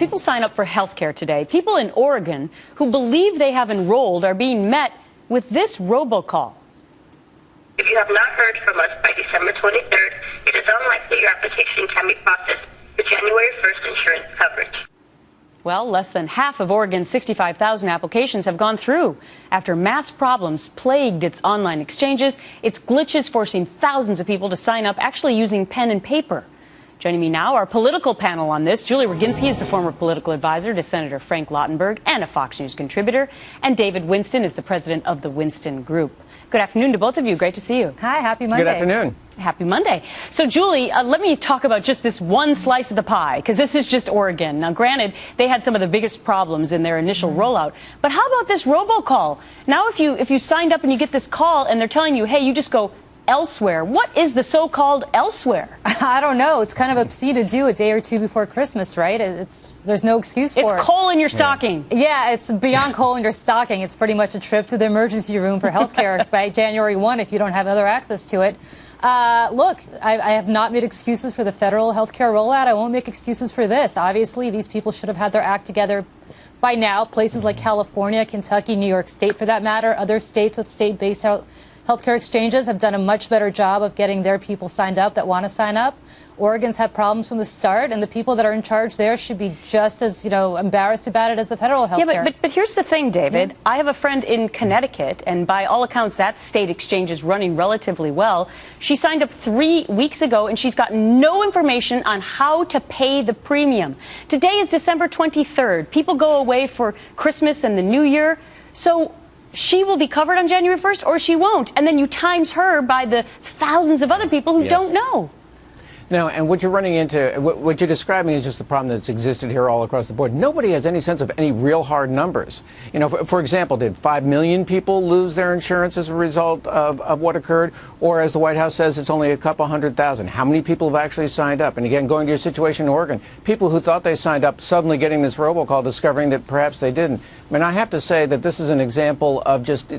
People sign up for health care today. People in Oregon who believe they have enrolled are being met with this robocall. If you have not heard from us by December 23rd, it is unlikely your application can be processed for January 1st insurance coverage. Well, less than half of Oregon's 65,000 applications have gone through after mass problems plagued its online exchanges. Its glitches forcing thousands of people to sign up actually using pen and paper. Joining me now, our political panel on this. Julie Roginski is the former political advisor to Senator Frank Lautenberg and a Fox News contributor. And David Winston is the president of the Winston Group. Good afternoon to both of you. Great to see you. Hi, happy Monday. Good afternoon. Happy Monday. So, Julie, let me talk about just this one slice of the pie, because this is just Oregon. Now, granted, they had some of the biggest problems in their initial rollout. But how about this robocall? Now, if you signed up and you get this call and they're telling you, hey, you just go elsewhere. What is the so-called elsewhere? I don't know. It's kind of obscene to do a day or two before Christmas, right? There's no excuse for it. It's coal in your stocking. Yeah, it's beyond coal in your stocking. It's pretty much a trip to the emergency room for health care by January 1 if you don't have other access to it. Look, I have not made excuses for the federal health care rollout. I won't make excuses for this. Obviously, these people should have had their act together by now. Places like California, Kentucky, New York State, for that matter, other states with state-based healthcare exchanges have done a much better job of getting their people signed up that want to sign up. Oregon's had problems from the start, and the people that are in charge there should be just as, embarrassed about it as the federal health care. Yeah, but here's the thing, David. I have a friend in Connecticut, and by all accounts, that state exchange is running relatively well. She signed up 3 weeks ago, and she's gotten no information on how to pay the premium. Today is December 23rd. People go away for Christmas and the New Year. So she will be covered on January 1st, or she won't. And then you times her by the thousands of other people who don't know. No, and what you're running into, what you're describing is just the problem that's existed here all across the board. Nobody has any sense of any real hard numbers. For example, did 5 million people lose their insurance as a result of what occurred? Or as the White House says, it's only a couple 100,000. How many people have actually signed up? And again, going to your situation in Oregon, people who thought they signed up suddenly getting this robocall, discovering that perhaps they didn't. I mean, I have to say that this is an example of just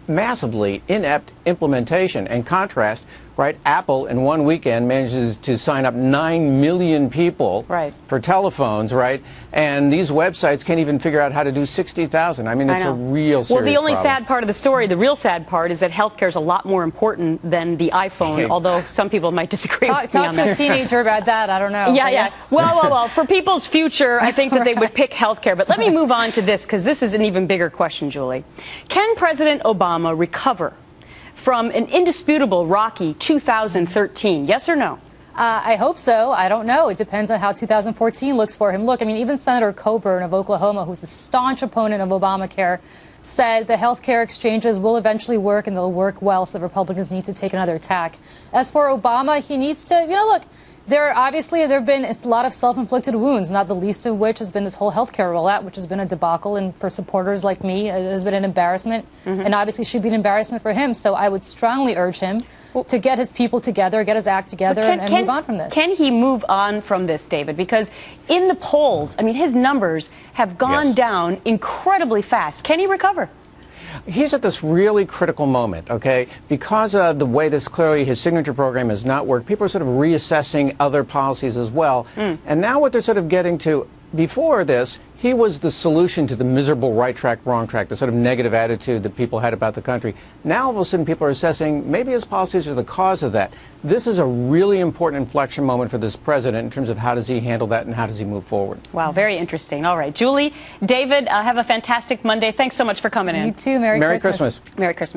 massively inept implementation. And contrast, right, Apple in one weekend manages to sign up 9 million people for telephones, right? And these websites can't even figure out how to do 60,000. I mean, it's a real serious Well, the only problem. sad part of the story, the real sad part, is that healthcare is a lot more important than the iPhone, although some people might disagree with me on that. Talk to a teenager about that. I don't know. Yeah. Well, for people's future, I think that they would pick healthcare. But let me move on to this, because this is an even bigger question, Julie. Can President Obama recover from an indisputable rocky 2013? Yes or no? I hope so. I don't know. It depends on how 2014 looks for him. Look, I mean, even Senator Coburn of Oklahoma, who's a staunch opponent of Obamacare, said the health care exchanges will eventually work and they'll work well, so the Republicans need to take another tack. As for Obama, he needs to, look, there have been a lot of self-inflicted wounds, not the least of which has been this whole health care rollout, which has been a debacle, and for supporters like me, it has been an embarrassment, and obviously should be an embarrassment for him. So I would strongly urge him to get his people together, get his act together, and move on from this. Can he move on from this, David? Because in the polls, I mean, his numbers have gone down incredibly fast. Can he recover? He's at this really critical moment, okay? Because of the way his signature program has not worked, people are sort of reassessing other policies as well. And now what they're sort of getting to, before this, he was the solution to the miserable right track, wrong track, the sort of negative attitude that people had about the country. Now all of a sudden people are assessing maybe his policies are the cause of that. This is a really important inflection moment for this president in terms of how does he handle that and how does he move forward. Wow, very interesting. All right, Julie, David, have a fantastic Monday. Thanks so much for coming in. You too. Merry Christmas. Merry Christmas.